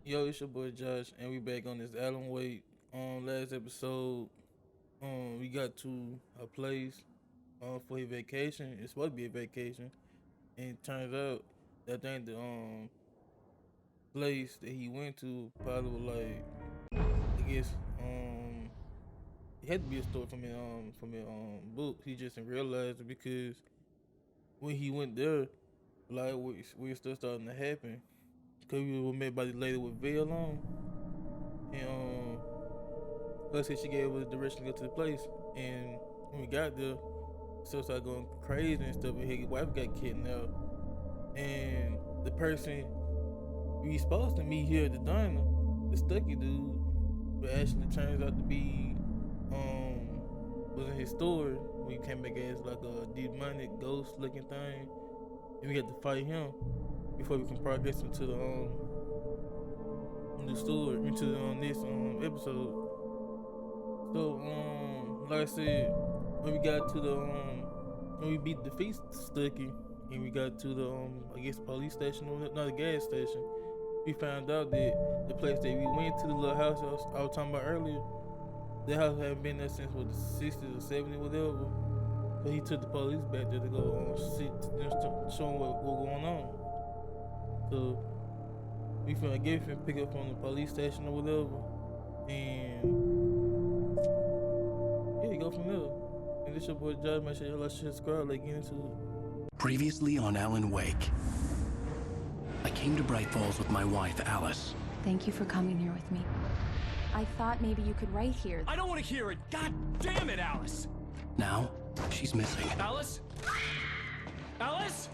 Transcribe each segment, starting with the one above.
Yo, it's your boy Josh, and we back on this Alan Wake. Last episode, we got to a place for a vacation. It's supposed to be a vacation, and it turns out that ain't the place that he went to. Probably was like, I guess it had to be a story from a book. He just didn't realize it because when he went there, like we stuff starting to happen. Cause we were met by the lady with veil on, and like I said, she gave us direction to go to the place, and when we got there, stuff started going crazy and stuff. And his wife got kidnapped, and the person we supposed to meet here at the diner, the Stucky dude, but actually turns out to be was in his store when he came back as like a demonic ghost looking thing, and we had to fight him before we can progress into the store into the this episode. So like I said, when we got to the when we beat the feast Stucky and we got to the I guess police station or not the gas station, we found out that the place that we went to, the little house I was talking about earlier, that house hadn't been there since what, the 60s or 70s whatever. So he took the police back there to go sit show them what going on. So we finna get him pick up from the police station or whatever, and yeah, go from there. And this your boy Josh. Make sure y'all like, share, subscribe, like get into it. Previously on Alan Wake, I came to Bright Falls with my wife, Alice. Thank you for coming here with me. I thought maybe you could write here. I don't want to hear it! God damn it, Alice! Now, she's missing. Alice? Alice?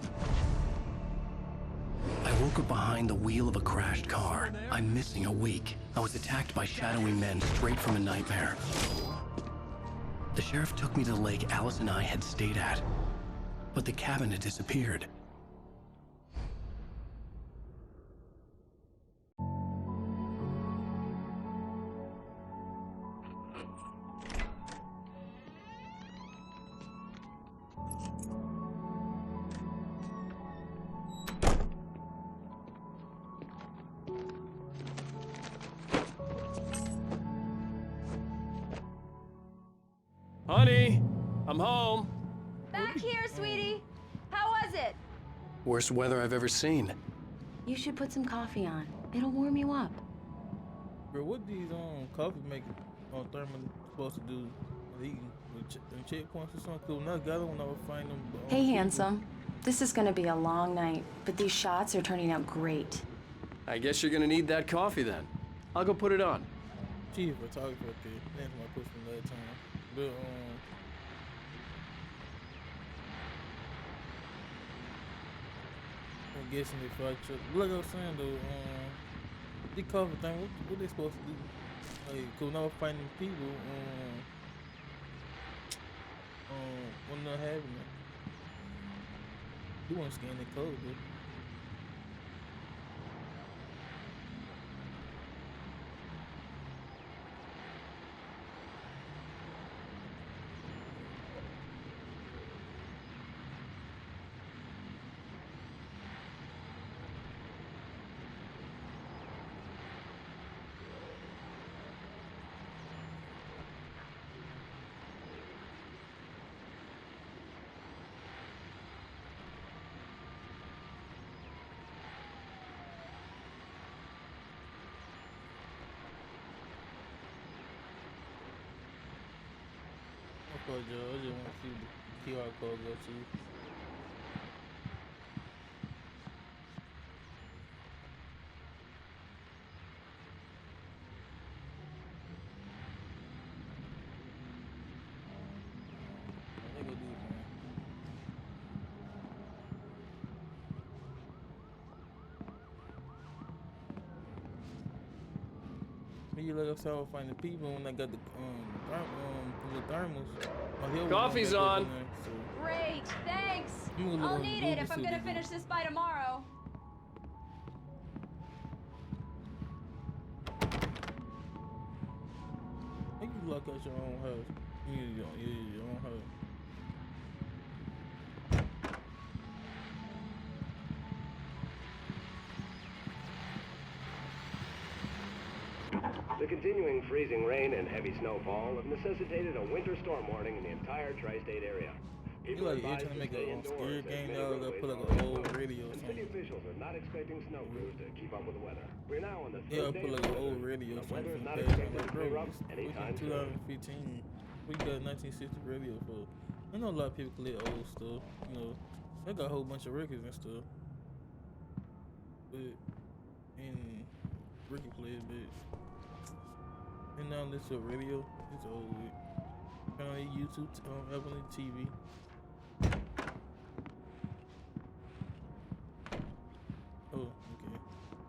I woke up behind the wheel of a crashed car. I'm missing a week. I was attacked by shadowy men straight from a nightmare. The sheriff took me to the lake Alice and I had stayed at, but the cabin had disappeared. Honey, I'm home. Back here, sweetie. How was it? Worst weather I've ever seen. You should put some coffee on. It'll warm you up. Bro, what these coffee makers on Thurman supposed to do? Them checkpoints or something? Cause when I got them, when I was finding them. Hey, handsome. This is gonna be a long night, but these shots are turning out great. I guess you're gonna need that coffee then. I'll go put it on. Chief photographer up there. That's my push from that time. But I'm guessing if I check, like I was saying though, the cover thing, what they supposed to do? Like, cause when I was finding people, when not having it, you want to scan the code, dude. I just want to see the QR code go to. They go do it, man. Me like I said, I was finding people when I got the thermals. Coffee's on. Great, thanks. I'll need it if I'm gonna finish this by tomorrow. How you lock out your own house? You need your own house. The continuing freezing rain and heavy snowfall have necessitated a winter storm warning in the entire tri-state area. You People like are you're advised trying to to make stay a indoors scary as game many now. They'll roadways put like are an closed, old radio or and city something. officials are not expecting snow crews to keep up with the weather. We're now on the Yeah, third I'll day put of like the an old winter. radio or The something weather is from not the past. I'm expected like, to bro, clear up it's anytime freaking soon. 2015. We got 1960 radio for. I know a lot of people collect old stuff. You know, they got a whole bunch of records and stuff. But and Ricky played, but and now listen to radio. It's old. Kind of YouTube, Apple TV. Oh, okay.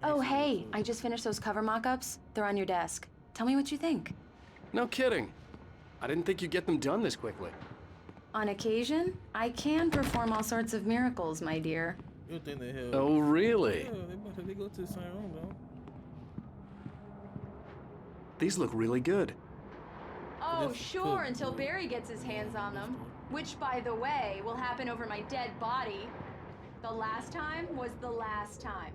Oh, hey, I just finished those cover mock-ups. They're on your desk. Tell me what you think. No kidding. I didn't think you'd get them done this quickly. On occasion, I can perform all sorts of miracles, my dear. You think they have? Oh, really? Yeah, they go to the same room, though. These look really good. Oh, This sure, could until work. Barry gets his hands on them. Which, by the way, will happen over my dead body. The last time was the last time.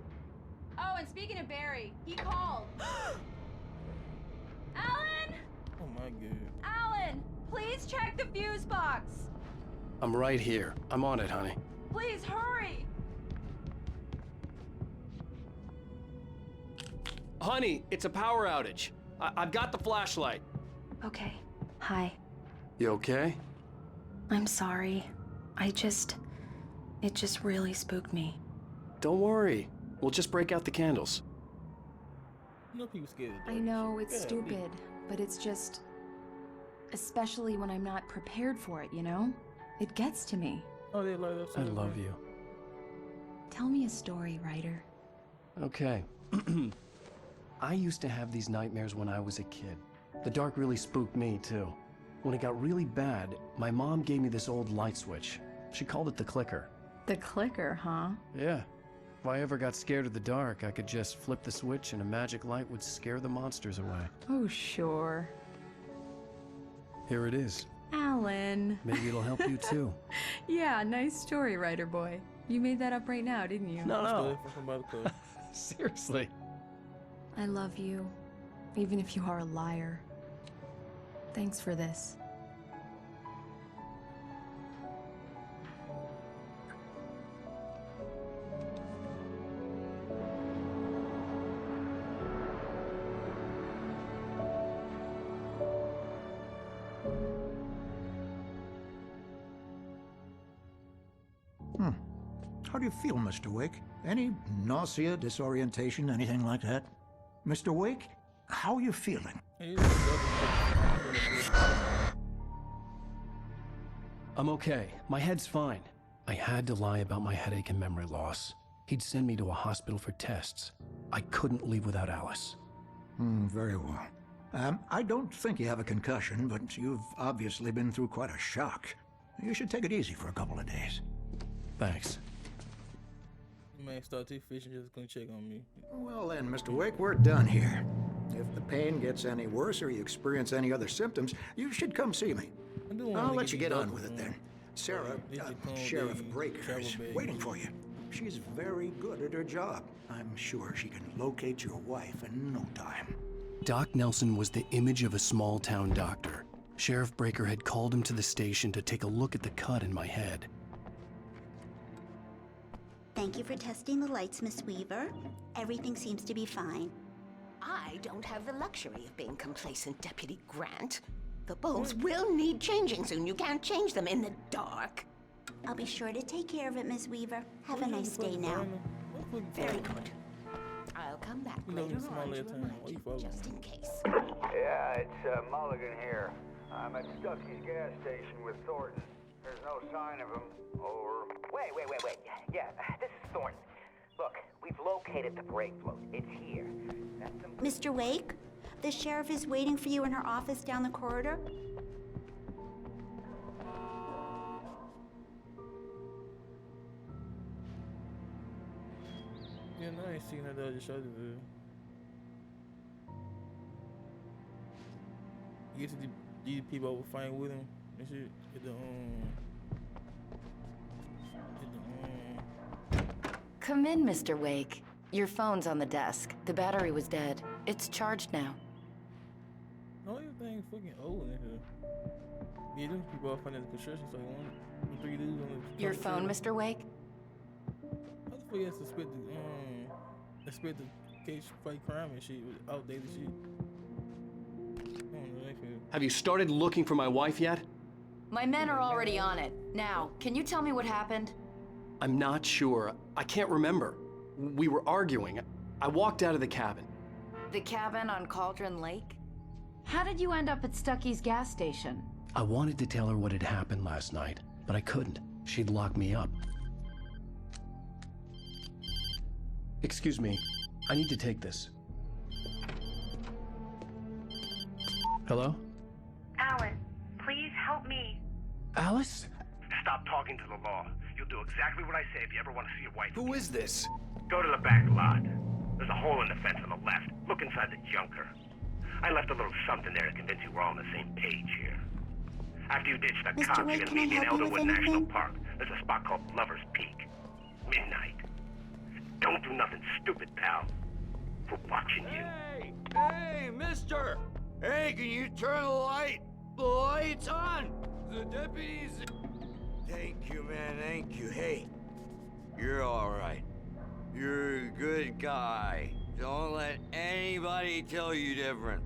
Oh, and speaking of Barry, he called. Alan! Oh my god. Alan! Please check the fuse box! I'm right here. I'm on it, honey. Please hurry! Honey, it's a power outage. I've got the flashlight. Okay. Hi. You okay? I'm sorry. It just really spooked me. Don't worry. We'll just break out the candles. You know people scared of I dark know, shit. it's Yeah, stupid, but it's just... Especially when I'm not prepared for it, you know? It gets to me. Oh, they light up. I love you. Tell me a story, writer. Okay. I used to have these nightmares when I was a kid. The dark really spooked me, too. When it got really bad, my mom gave me this old light switch. She called it the clicker. The clicker, huh? Yeah. If I ever got scared of the dark, I could just flip the switch and a magic light would scare the monsters away. Oh, sure. Here it is. Alan. Maybe it'll help you, too. Yeah, nice story, writer boy. You made that up right now, didn't you? No. From by the club. Seriously. I love you, even if you are a liar. Thanks for this. How do you feel, Mr. Wake? Any nausea, disorientation, anything like that? Mr. Wake, how are you feeling? I'm okay. My head's fine. I had to lie about my headache and memory loss. He'd send me to a hospital for tests. I couldn't leave without Alice. Very well. I don't think you have a concussion, but you've obviously been through quite a shock. You should take it easy for a couple of days. Thanks. Man, start two fish and just gonna check on me. Well then, Mr. Wake, we're done here. If the pain gets any worse or you experience any other symptoms, you should come see me. I'll let you get on with it then. Sarah, Sheriff Breaker's waiting for you. She's very good at her job. I'm sure she can locate your wife in no time. Doc Nelson was the image of a small-town doctor. Sheriff Breaker had called him to the station to take a look at the cut in my head. Thank you for testing the lights, Miss Weaver. Everything seems to be fine. I don't have the luxury of being complacent, Deputy Grant. The bulbs will need changing soon. You can't change them in the dark. I'll be sure to take care of it, Miss Weaver. Have a nice day now. Very good. I'll come back later on to remind you, just in case. Yeah, it's Mulligan here. I'm at Stuckey's gas station with Thornton. There's no sign of him. Over. Wait. Yeah, this is Thornton. Look, we've located the brake float. It's here. Mr. Wake, the sheriff is waiting for you in her office down the corridor. Yeah, no, I ain't seen that. I just showed it. You get to the people over fighting with him and shit. Come in, Mr. Wake. Your phone's on the desk. The battery was dead. It's charged now. No, everything fucking old in here. Yeah, them people all finding the construction site. One, 3 dudes on the. Your phone, Mr. Wake? How the fuck you expect to catch fight crime and shit with outdated shit? I don't know, they feel. Have you started looking for my wife yet? My men are already on it. Now, can you tell me what happened? I'm not sure. I can't remember. We were arguing. I walked out of the cabin. The cabin on Cauldron Lake? How did you end up at Stucky's gas station? I wanted to tell her what had happened last night, but I couldn't. She'd lock me up. Excuse me. I need to take this. Hello? Alan, please help me. Alice? Stop talking to the law. You'll do exactly what I say if you ever want to see your wife. Who is this? Go to the back lot. There's a hole in the fence on the left. Look inside the junker. I left a little something there to convince you we're all on the same page here. After you ditch the cops, you're gonna meet me in Elderwood National Park. There's a spot called Lover's Peak. Midnight. Don't do nothing stupid, pal. We're watching you. Hey, mister! Hey, can you turn the light? The light's on! The deputies... Thank you, man, thank you. Hey, you're all right. You're a good guy. Don't let anybody tell you different.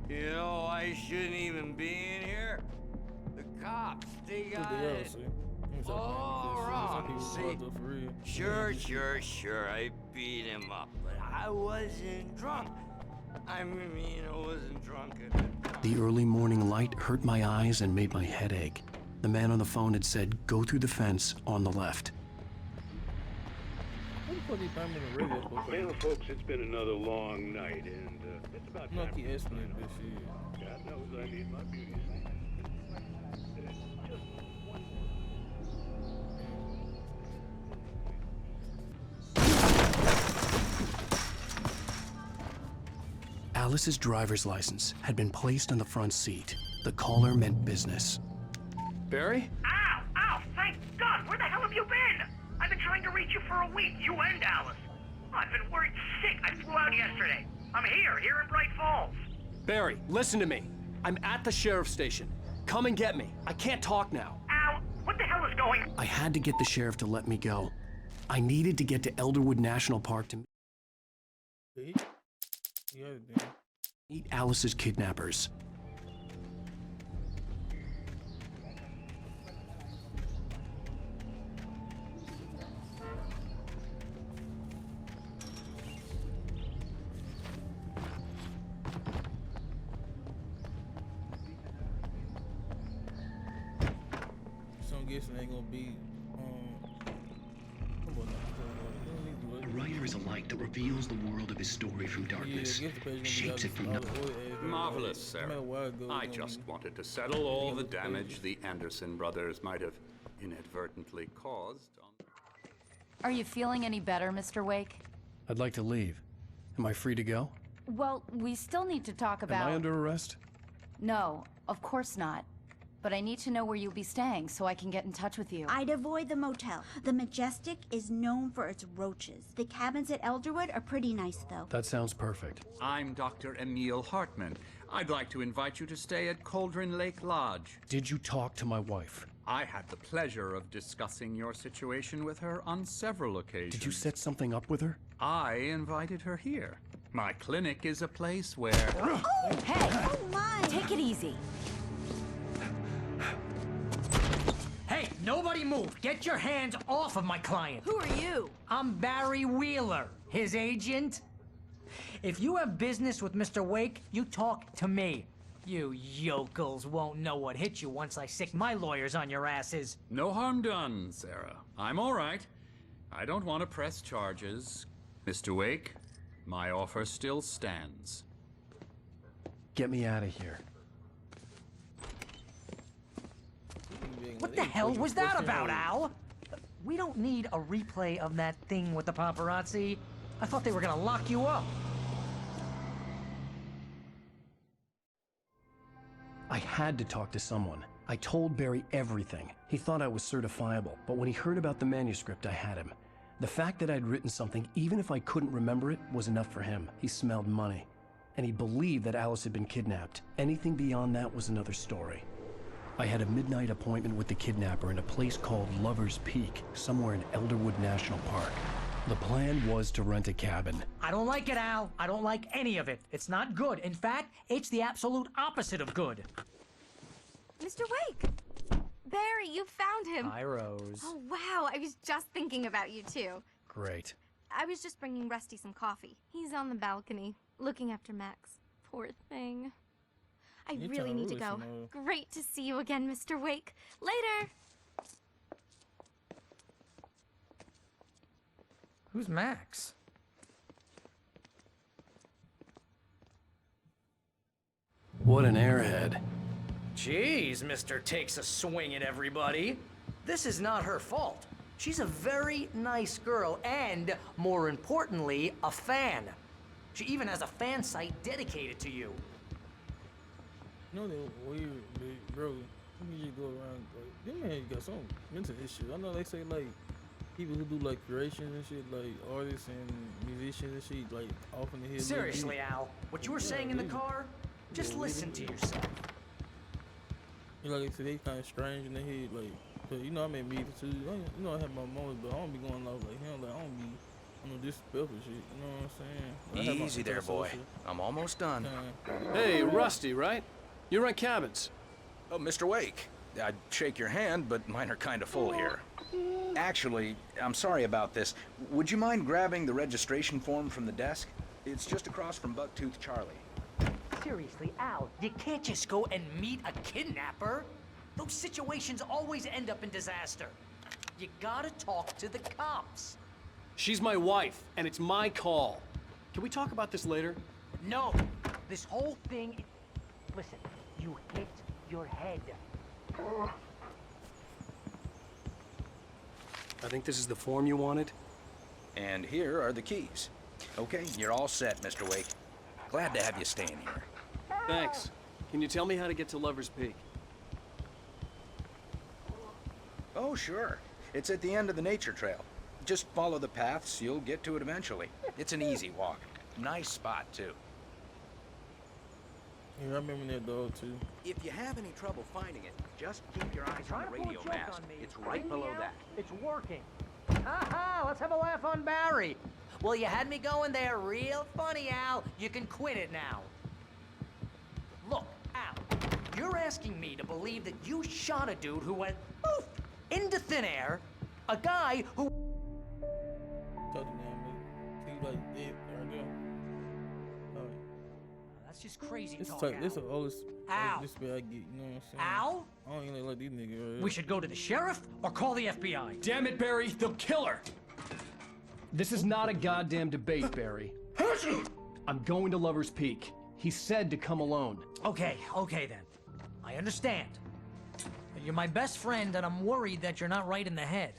You know, I shouldn't even be in here. The cops, they got it all wrong. See, sure, I beat him up, but I wasn't drunk. I mean, I wasn't drunk at The early morning light hurt my eyes and made my head ache. The man on the phone had said, go through the fence on the left. Well, folks, it's been another long night, and it's about time. God knows I need my beauty sleep. Alice's driver's license had been placed on the front seat. The caller meant business. Barry? Ow! Ow! Thank God! Where the hell have you been? I've been trying to reach you for a week, you and Alice. I've been worried sick. I flew out yesterday. I'm here in Bright Falls. Barry, listen to me. I'm at the sheriff's station. Come and get me. I can't talk now. Ow! What the hell is going on? I had to get the sheriff to let me go. I needed to get to Elderwood National Park to meet Alice's kidnappers. Ain't gonna be A writer is a light that reveals the world of his story from darkness, shapes it from nothing. Marvelous, Sarah. I just wanted to settle all the damage the Anderson brothers might have inadvertently caused. Are you feeling any better, Mr. Wake? I'd like to leave. Am I free to go? Well, we still need to talk about... Am I under arrest? No, of course not. But I need to know where you'll be staying so I can get in touch with you. I'd avoid the motel. The Majestic is known for its roaches. The cabins at Elderwood are pretty nice, though. That sounds perfect. I'm Dr. Emil Hartman. I'd like to invite you to stay at Cauldron Lake Lodge. Did you talk to my wife? I had the pleasure of discussing your situation with her on several occasions. Did you set something up with her? I invited her here. My clinic is a place where... Oh, hey! Oh, my! Take it easy. Hey, nobody move! Get your hands off of my client! Who are you? I'm Barry Wheeler, his agent. If you have business with Mr. Wake, you talk to me. You yokels won't know what hit you once I sick my lawyers on your asses. No harm done, Sarah. I'm all right. I don't want to press charges. Mr. Wake, my offer still stands. Get me out of here. What the hell was that about, Al? We don't need a replay of that thing with the paparazzi. I thought they were gonna lock you up. I had to talk to someone. I told Barry everything. He thought I was certifiable, but when he heard about the manuscript, I had him. The fact that I'd written something, even if I couldn't remember it, was enough for him. He smelled money. and he believed that Alice had been kidnapped. Anything beyond that was another story. I had a midnight appointment with the kidnapper in a place called Lover's Peak, somewhere in Elderwood National Park. The plan was to rent a cabin. I don't like it, Al. I don't like any of it. It's not good. In fact, it's the absolute opposite of good. Mr. Wake! Barry, you found him. Hi, Rose. Oh, wow. I was just thinking about you, too. Great. I was just bringing Rusty some coffee. He's on the balcony, looking after Max. Poor thing. I really need to go. Great to see you again, Mr. Wake. Later! Who's Max? What an airhead. Jeez, Mr. Takes a swing at everybody. This is not her fault. She's a very nice girl and, more importantly, a fan. She even has a fan site dedicated to you. You know that weird, bro. You just go around like them man got some mental issues. I know they say like people who do like creations and shit, like artists and musicians and shit, like off in the head. Seriously, Al, what you were saying in the car, just listen to yourself. You know, like they kind of strange in the head, like. Cause you know I made music too. You know I have my moments, but I don't be going off like him. Like I don't be on no disrespectful shit. You know what I'm saying? Easy there, boy. I'm almost done. Hey, Rusty, right? You rent cabins. Oh, Mr. Wake. I'd shake your hand, but mine are kind of full here. Actually, I'm sorry about this. Would you mind grabbing the registration form from the desk? It's just across from Bucktooth Charlie. Seriously, Al, you can't just go and meet a kidnapper. Those situations always end up in disaster. You gotta talk to the cops. She's my wife, and it's my call. Can we talk about this later? No, this whole thing... Listen, you hit your head. I think this is the form you wanted. And here are the keys. Okay, you're all set, Mr. Wake. Glad to have you staying here. Thanks. Can you tell me how to get to Lover's Peak? Oh, sure. It's at the end of the nature trail. Just follow the paths, you'll get to it eventually. It's an easy walk. Nice spot, too. Yeah, I remember that dog, too. If you have any trouble finding it, just keep your eyes on the radio mast. It's right below that. It's working. Ha-ha, let's have a laugh on Barry. Well, you had me going there real funny, Al. You can quit it now. Look, Al, you're asking me to believe that you shot a dude who went poof into thin air, a guy who... That's just crazy talk, Al. This is all this Al. This way I get, you know what I'm saying? Al? I don't even like these niggas. Right? We should go to the sheriff or call the FBI. Damn it, Barry, they'll kill her! This is not a goddamn debate, Barry. I'm going to Lover's Peak. He said to come alone. Okay then. I understand. You're my best friend, and I'm worried that you're not right in the head.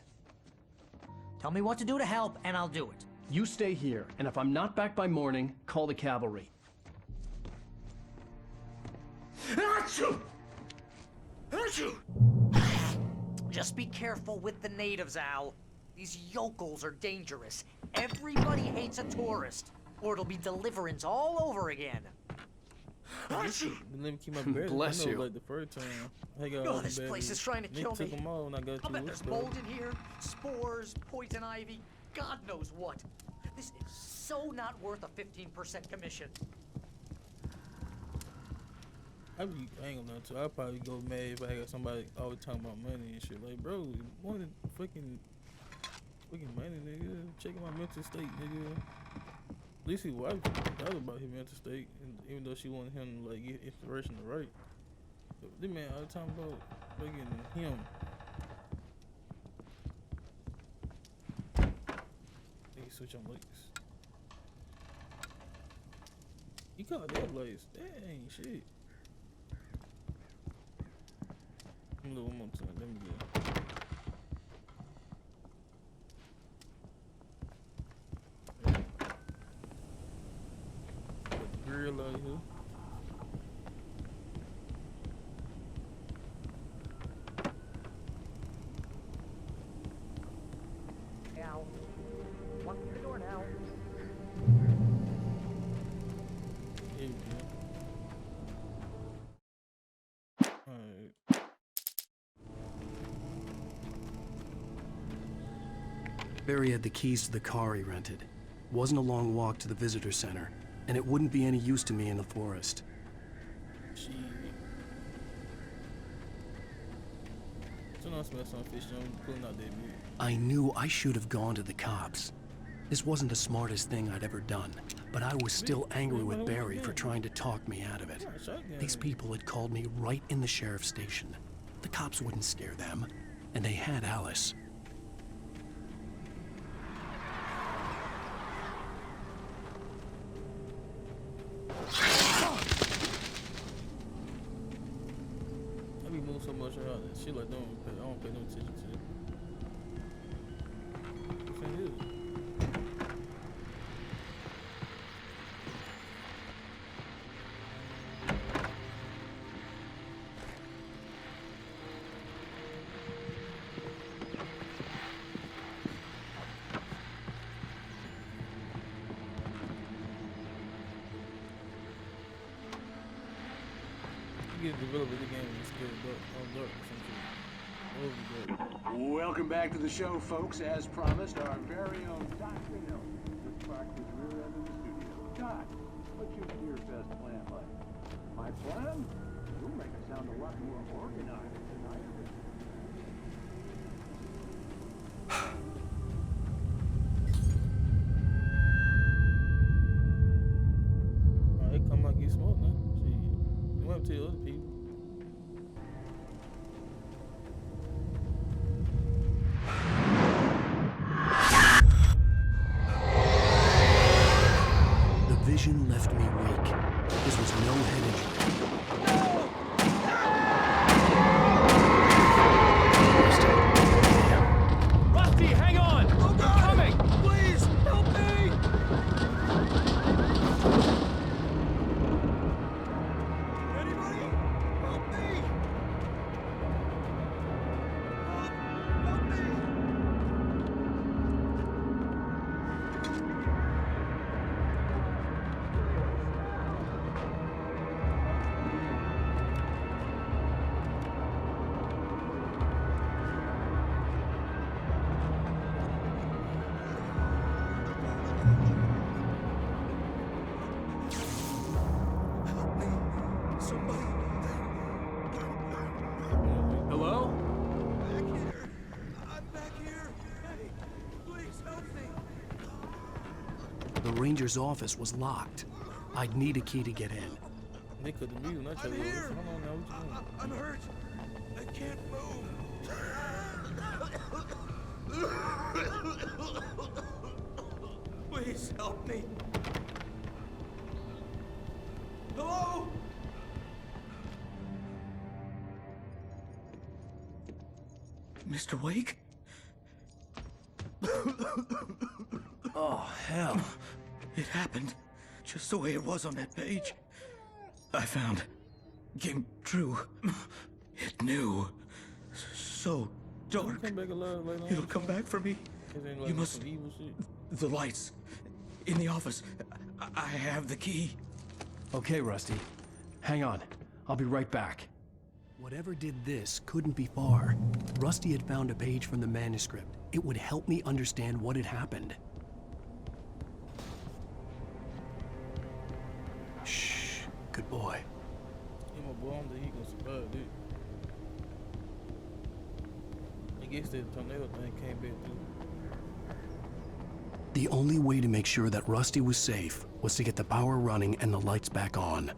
Tell me what to do to help, and I'll do it. You stay here, and if I'm not back by morning, call the cavalry. Achoo! Achoo! Just be careful with the natives, Al. These yokels are dangerous. Everybody hates a tourist, or it'll be Deliverance all over again. Let me keep my beard. Bless you. Like the first time. Oh, this place is trying to kill me. Took them all when I got I'll bet there's mold in here, spores, poison ivy, God knows what. This is so not worth a 15% commission. I ain't gonna too. I'd probably go mad if I got somebody always talking about money and shit. Like, bro, more than fucking money, nigga. Checking my mental state, nigga. At least his wife thought about his mental state, and even though she wanted him to like get inspiration to write. But this man all the time about fucking him. Nigga switch on lights. You call that lights? That ain't shit. Let me do one more time. Let me go. Grill out here. Al, walk through the door now. Hey, Barry had the keys to the car he rented. Wasn't a long walk to the visitor center, and it wouldn't be any use to me in the forest. I knew I should have gone to the cops. This wasn't the smartest thing I'd ever done, but I was still angry with Barry for trying to talk me out of it. These people had called me right in the sheriff's station. The cops wouldn't scare them, and they had Alice. I be moving so much around that shit like I don't pay no attention to it. What the hell? Welcome back to the show, folks. As promised, our very own Dr. Hill just parked his rear end of the studio. Doc, what's your best plan like? My plan? You'll make it sound a lot more organized than I ever did. They come out get smart now. Shit. You went to other people. The vision left me weak. This was no head injury. Rusty, hang on! I'm coming! Please, help me! Anybody? Help me! Help me! Hello? Back here. I'm back here. Hey, please help me. The ranger's office was locked. I'd need a key to get in. They could have muted. I'm here. Hold on now. What you doing? I'm hurt. I can't move. Please help me. Hello? Mr. Wake? Oh, hell. It happened just the way it was on that page. I found. Came true. It knew. So dark. Come back alive later on. It'll come back for me. You must. Some evil shit. The lights. In the office. I have the key. Okay, Rusty. Hang on. I'll be right back. Whatever did this couldn't be far. Rusty had found a page from the manuscript. It would help me understand what had happened. Shh. Good boy. Yeah, my boy, I don't think he gonna survive, dude. I guess that tornado thing came back through. The only way to make sure that Rusty was safe was to get the power running and the lights back on.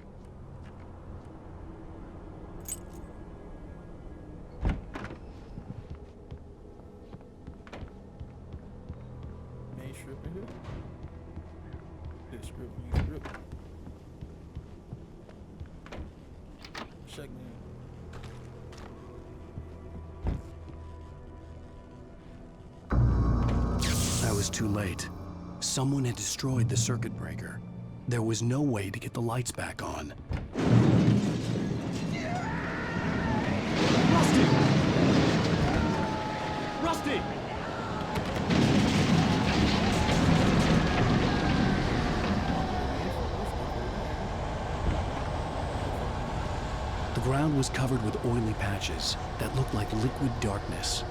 Main strip in here. Good strip, main strip. Shotgun. I was too late. Someone had destroyed the circuit breaker. There was no way to get the lights back on. Rusty! Rusty! The ground was covered with oily patches that looked like liquid darkness.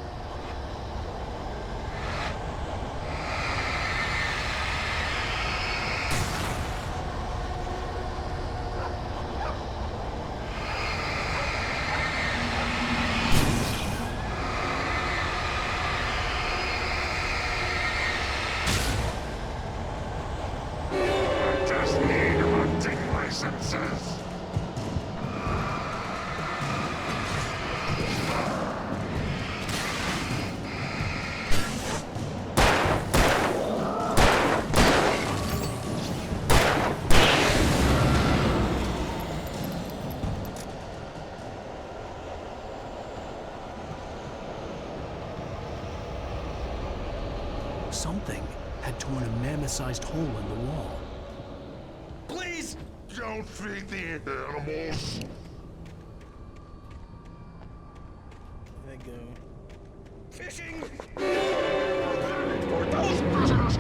something had torn a mammoth-sized hole in the wall. Please don't feed the animals. There you go. Fishing! Portals! Prisoners!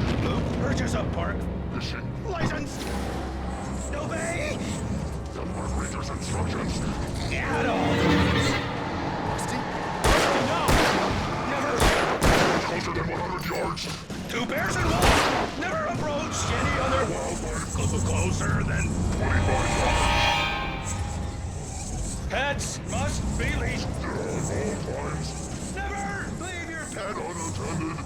Purchase up park. Fishing. License! Obey! The Margarita's instructions. At all! Rusty? No! Never! Closer than 100 yards. 2 bears and wolves! Never approach any other wildlife closer than 25 yards. Pets must be leashed. At all times. Never leave your pet unattended.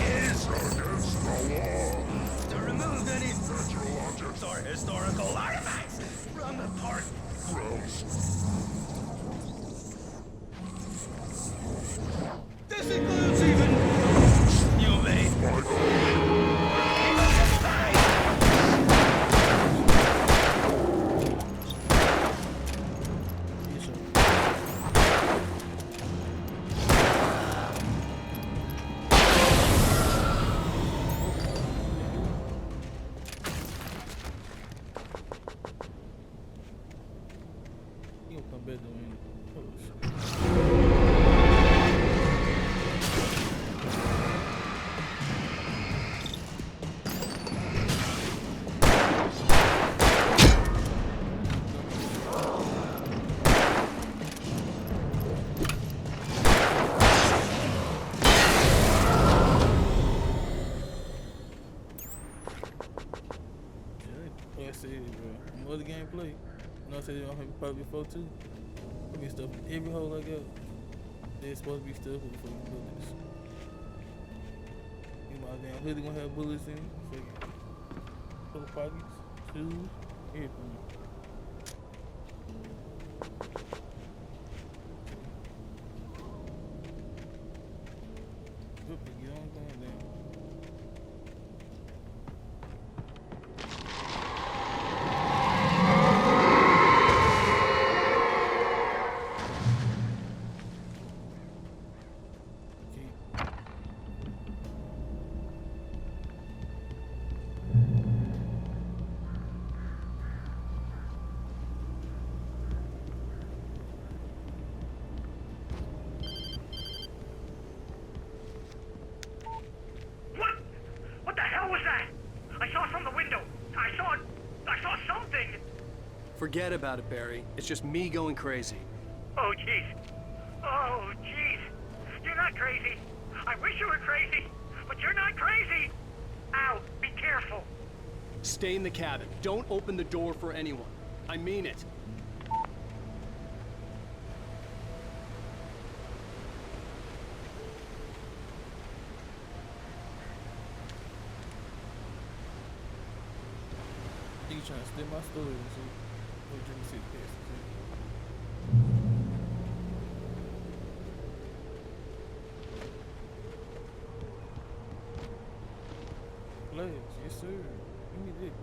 Is against the law to remove any natural objects or historical artifacts from the park grounds. This includes even you, mate. You gonna come back to me? Oh shit. Like I said, bro, more the gameplay. You know I said on him probably before too. There be stuff in every hole I got. There's supposed to be stuff with fucking bullets. You know, my damn hoodie gonna have bullets in it. Fucking full of pockets, shoes, everything. Oop, get on going down. What the hell was that? I saw from the window. I saw something. Forget about it, Barry. It's just me going crazy. Oh, jeez. Oh, jeez. You're not crazy. I wish you were crazy, but you're not crazy. Ow, be careful. Stay in the cabin. Don't open the door for anyone. I mean it. You trying to steal my story and shit. Or drink a six packs and shit. Flags, yes sir. Give me that.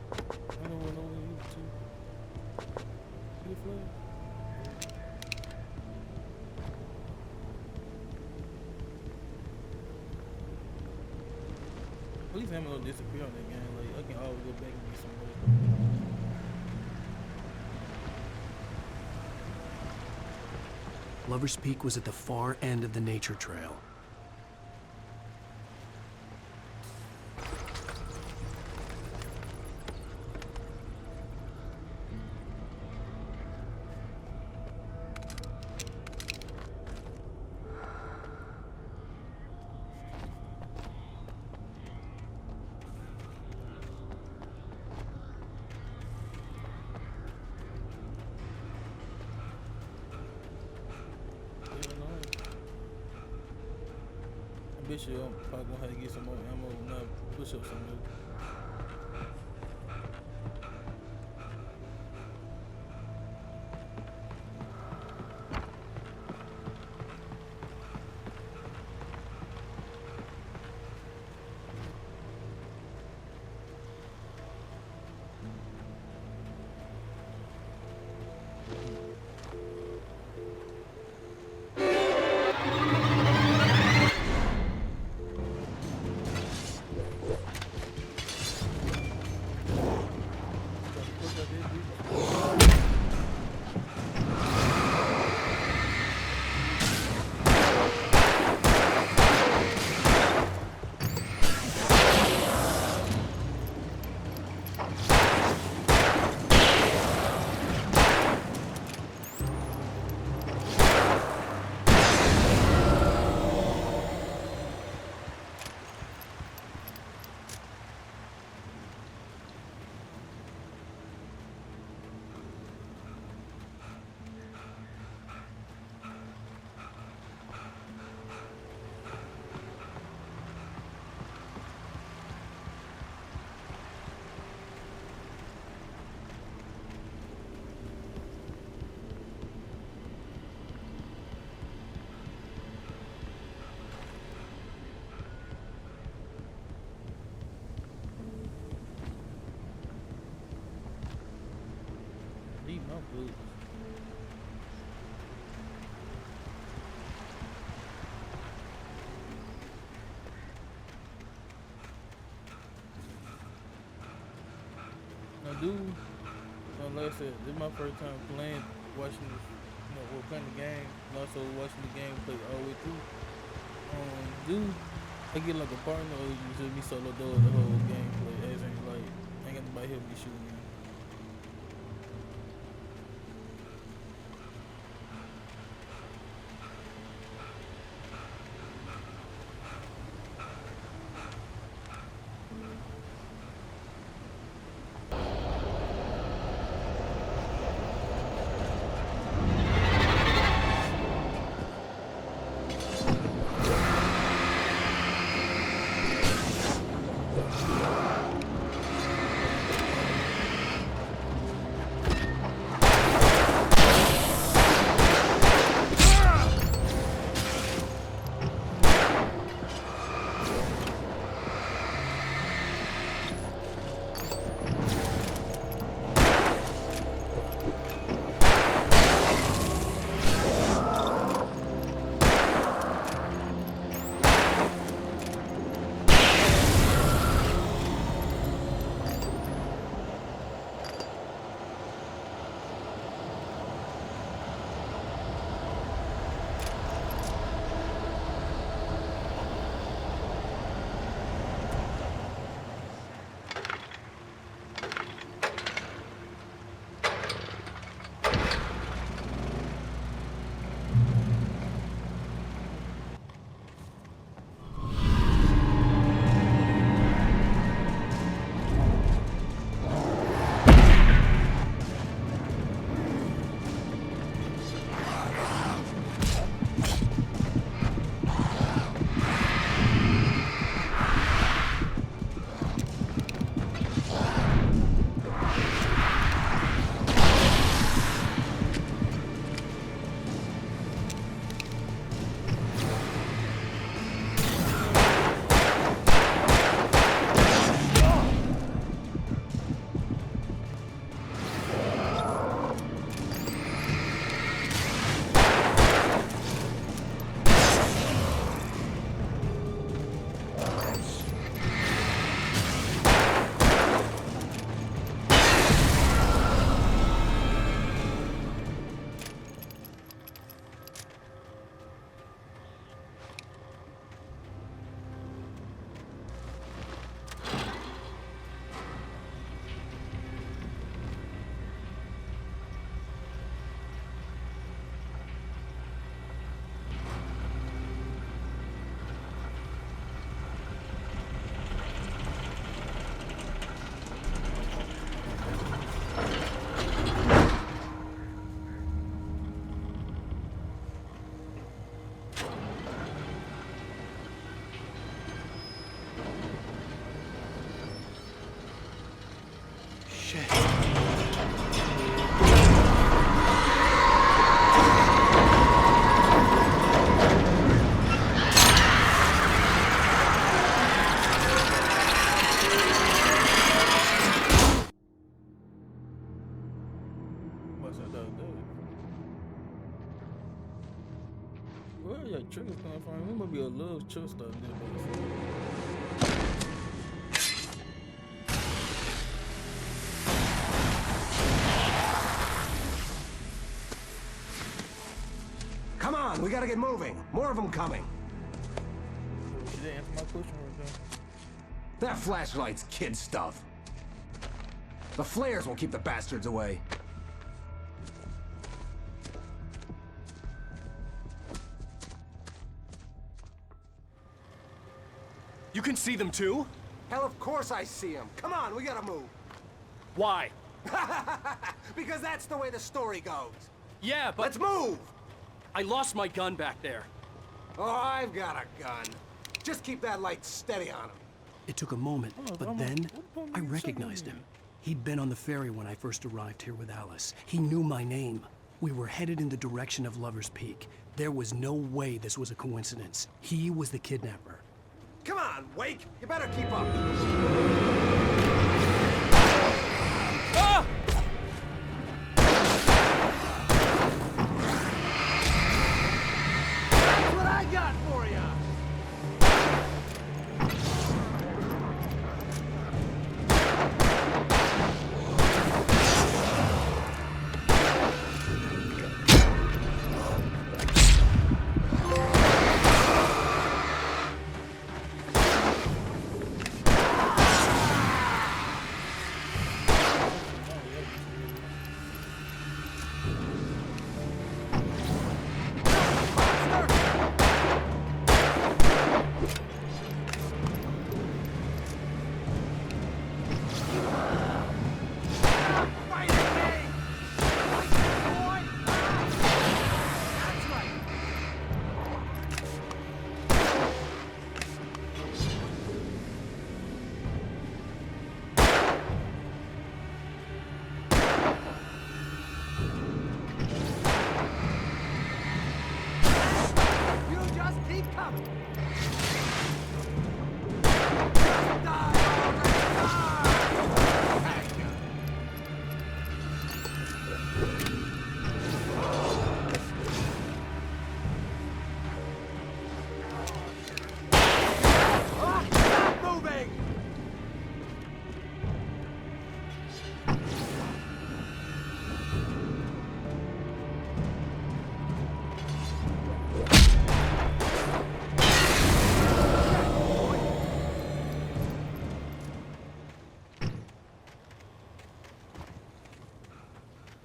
I don't want no one you too. Get a flag. At least I'm gonna disappear on that game. Like I can always go back and get some more. Lover's Peak was at the far end of the nature trail. I bet you I'm probably gonna have to get some more ammo and not push up some more. boots. Now, dude, like I said, this is my first time watching this, playing the game, and also watching the game play all the way through. Dude, I get like a partner, or you just me solo the whole gameplay, as in like, ain't got nobody help me shooting me. Where are your triggers coming from? There must be a little trick stuff in there. Come on, we gotta get moving. More of them coming. She didn't answer my question right there. That flashlight's kid stuff. The flares won't keep the bastards away. You can see them too? Hell, of course I see them. Come on, we gotta move. Why? Because that's the way the story goes. Yeah, but... Let's move! I lost my gun back there. Oh, I've got a gun. Just keep that light steady on him. It took a moment, but then I recognized him. He'd been on the ferry when I first arrived here with Alice. He knew my name. We were headed in the direction of Lover's Peak. There was no way this was a coincidence. He was the kidnapper. Come on, Wake! You better keep up! Ah!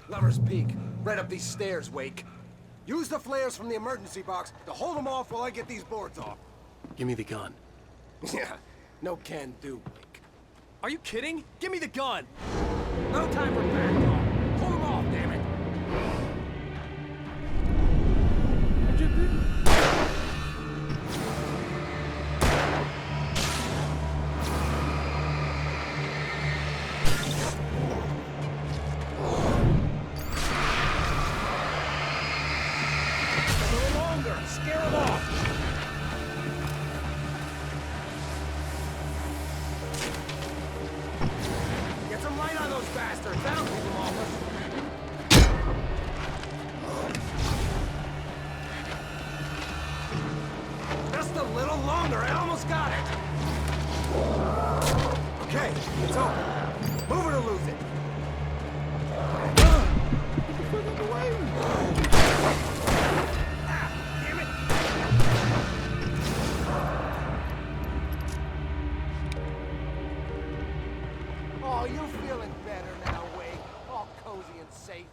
Lover's Peak. Right up these stairs, Wake. Use the flares from the emergency box to hold them off while I get these boards off. Give me the gun. Yeah, no can do, Wake. Are you kidding? Give me the gun! No time for back talk. Pull them off, damn it! What you do? Scare them off! Get some light on those bastards! That'll keep them off us! Just a little longer, I almost got it! Okay, it's open. Move it or lose it. Oh, you feeling better now, Wade? All cozy and safe.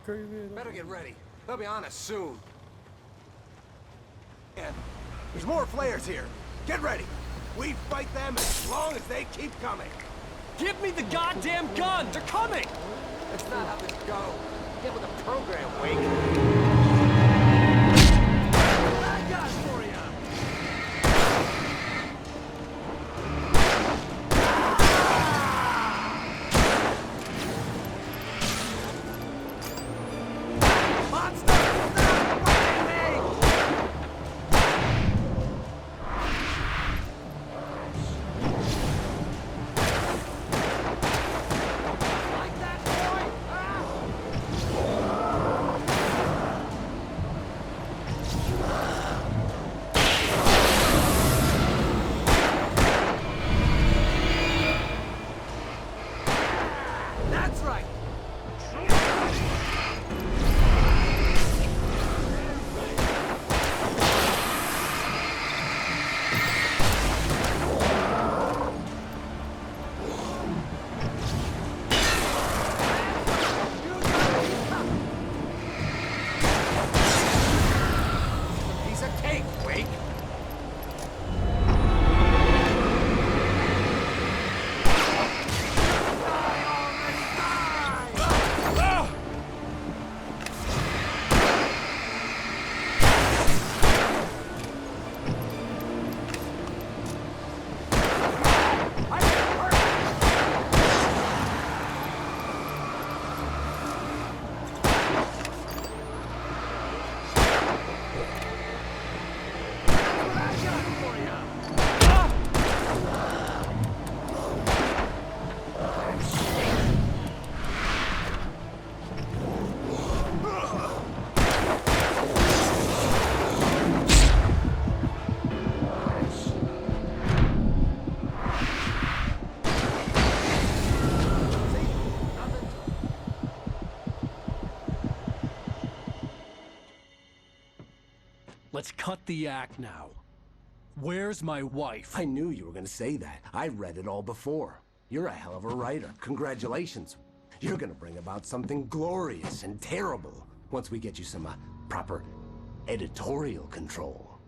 Crazy. Better get ready. They'll be on us soon. And there's more flares here. Get ready. We fight them as long as they keep coming. Give me the goddamn gun! They're coming! That's not how this goes. Get with the program, Wake. What I got for you? Let's cut the act now. Where's my wife? I knew you were gonna say that. I read it all before. You're a hell of a writer. Congratulations. You're gonna bring about something glorious and terrible once we get you some proper editorial control.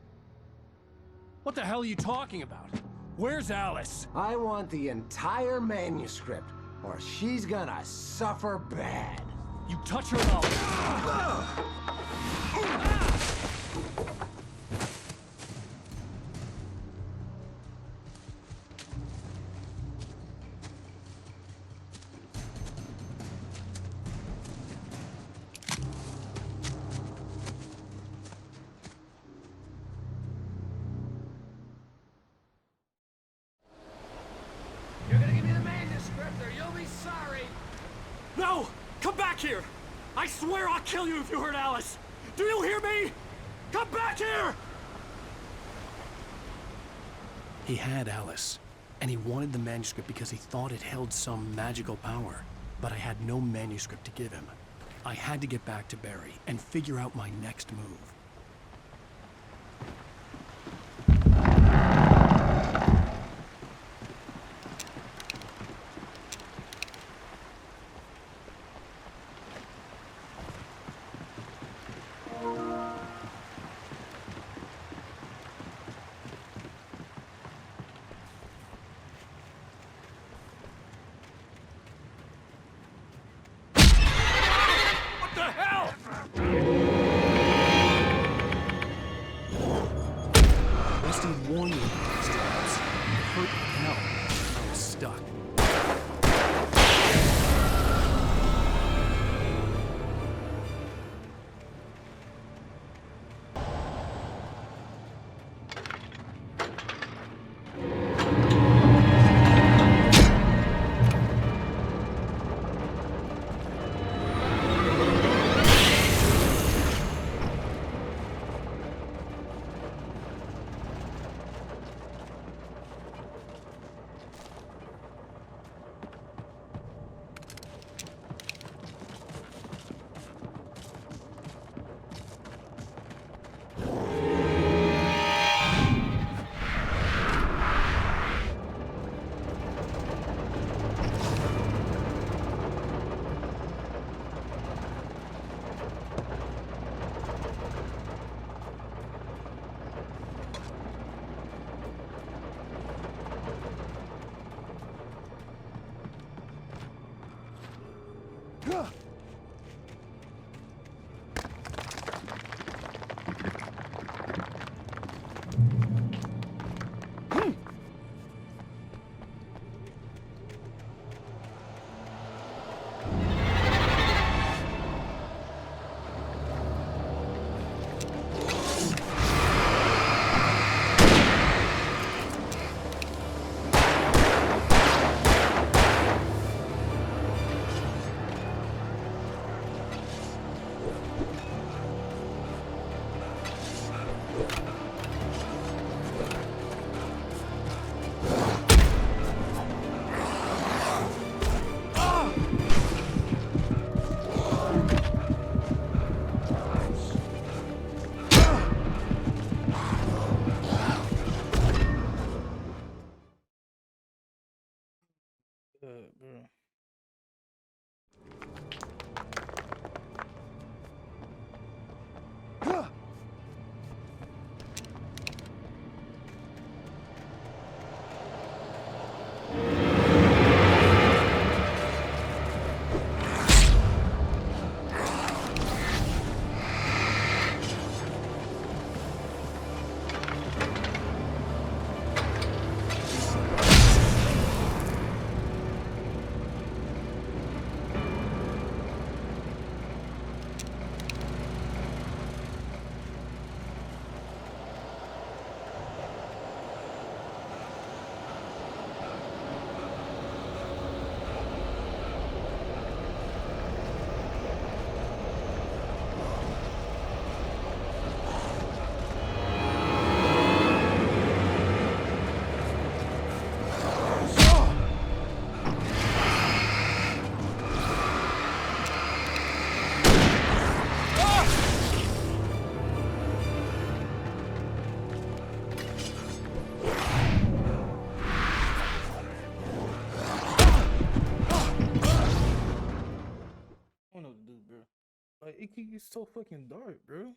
What the hell are you talking about? Where's Alice? I want the entire manuscript, or she's gonna suffer bad. You touch her and I'll... You're gonna give me the manuscript, or you'll be sorry. No! Come back here! I swear I'll kill you if you hurt Alice! Do you hear me? Come back here! He had Alice, and he wanted the manuscript because he thought it held some magical power. But I had no manuscript to give him. I had to get back to Barry and figure out my next move. No, I was stuck. Bro. Like, it gets so fucking dark, bro.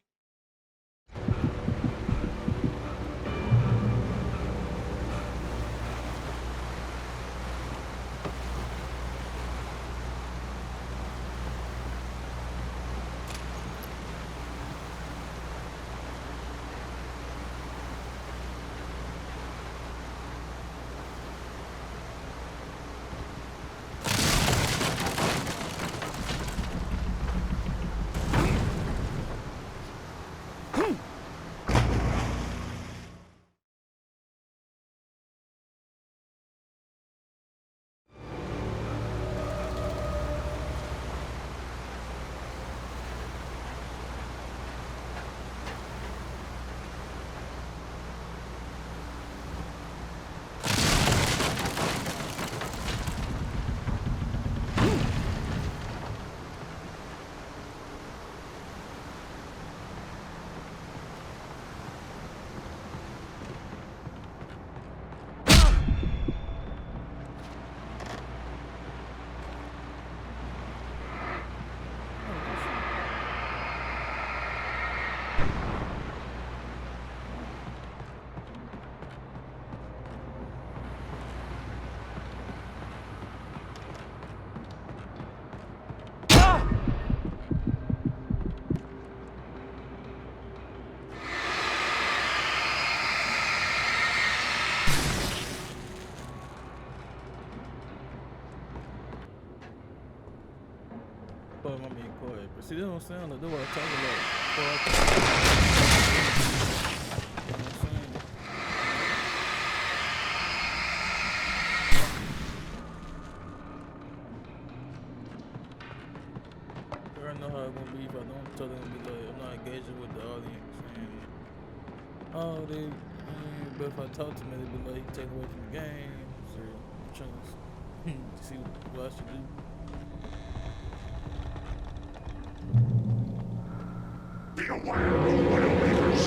But see, they don't sound like, that's what I'm talking about. I already know how it's gonna be if I don't tell them to be like, I'm not engaging with the audience. And, but if I talk to them, they be like, you take away from the game. So I'm trying to see what I should do. Be aware of Widowmakers.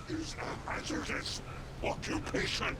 Is a hazardous occupation.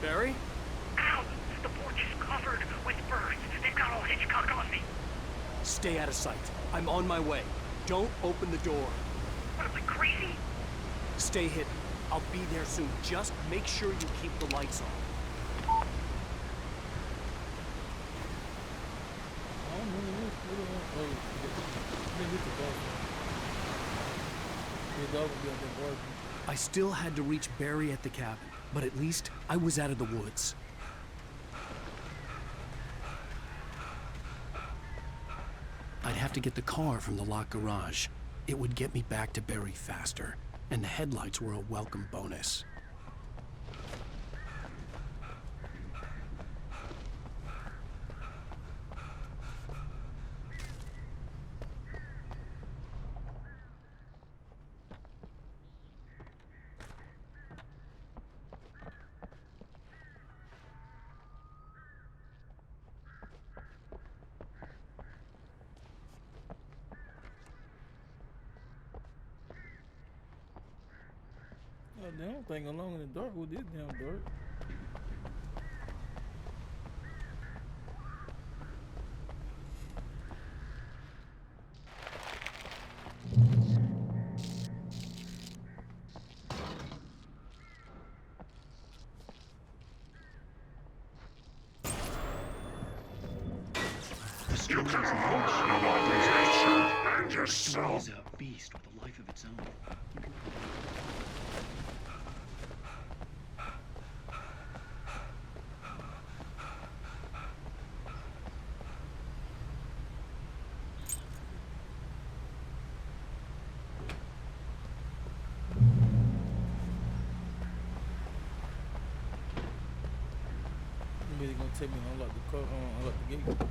Barry? Ow! The porch is covered with birds. They've got all Hitchcock on me. Stay out of sight. I'm on my way. Don't open the door. What, am I crazy? Stay hidden. I'll be there soon. Just make sure you keep the lights on. I still had to reach Barry at the cabin, but at least I was out of the woods. I'd have to get the car from the locked garage. It would get me back to Barry faster, and the headlights were a welcome bonus. Oh, damn thing along in the dark with this damn dark. You can harm nature and yourself. Is a beast with a life of its own. Maybe they're gonna take me and unlock the car, unlock the gate.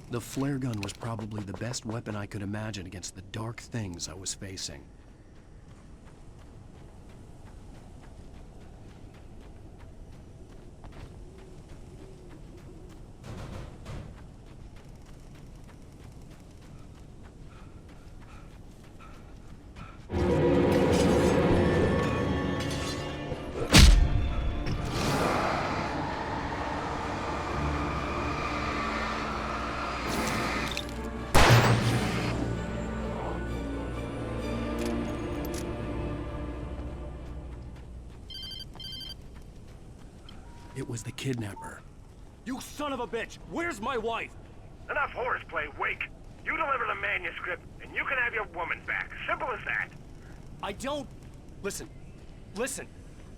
The flare gun was probably the best weapon I could imagine against the dark things I was facing. It was the kidnapper. You son of a bitch! Where's my wife? Enough horseplay, Wake. You deliver the manuscript, and you can have your woman back. Simple as that. I don't... Listen.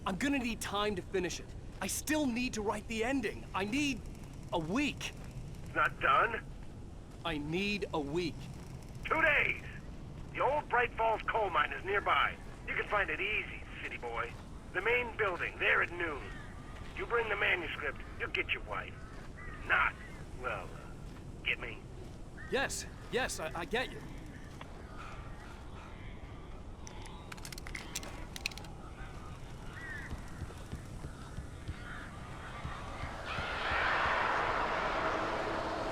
I'm gonna need time to finish it. I still need to write the ending. I need a week. It's not done? I need a week. 2 days. The old Bright Falls coal mine is nearby. You can find it easy, city boy. The main building, there at noon. You bring the manuscript, you'll get your wife. If not, well, get me? Yes, I get you.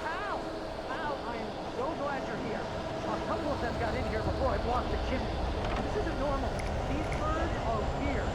Al, I am so glad you're here. A couple of them got in here before I blocked the chimney. This isn't normal. These birds are weird.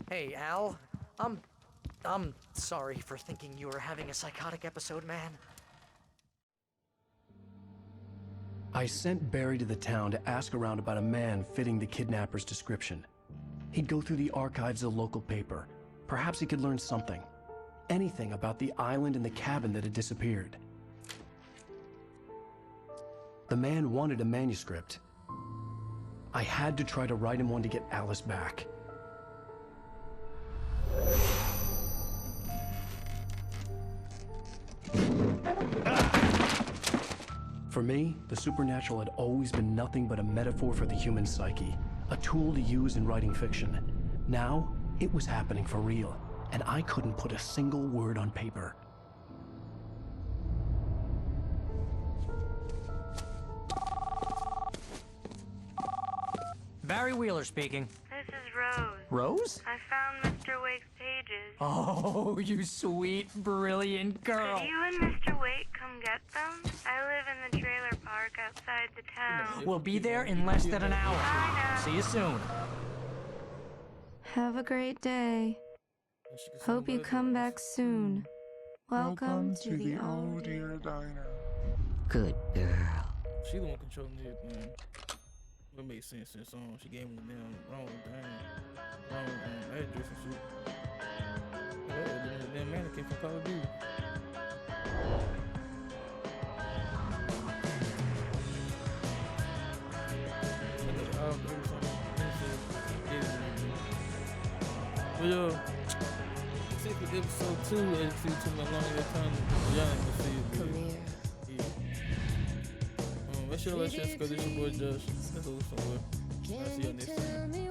Hey, Al. I'm sorry for thinking you were having a psychotic episode, man. I sent Barry to the town to ask around about a man fitting the kidnapper's description. He'd go through the archives of the local paper. Perhaps he could learn something. Anything about the island and the cabin that had disappeared. The man wanted a manuscript. I had to try to write him one to get Alice back. For me, the supernatural had always been nothing but a metaphor for the human psyche, a tool to use in writing fiction. Now, it was happening for real, and I couldn't put a single word on paper. Barry Wheeler speaking. This is Rose. Rose? I found Mr. Wake's pages. Oh, you sweet, brilliant girl. Could you and Mr. Wake come get them? I live in the trailer park outside the town. We'll be there in less than an hour. See you soon. Have a great day. Hope you come back soon. Welcome to the Oh Dear Diner. Good girl. She the one controlling everything. It made sense since she gave me the damn wrong address and shit. The damn mannequin from Call of Duty. Well, since episode 2, as you see, took me a long time, y'all ain't gonna see it. Career. Yeah. Make sure to let you go. This your boy Josh. Let's go somewhere. I'll see you next time.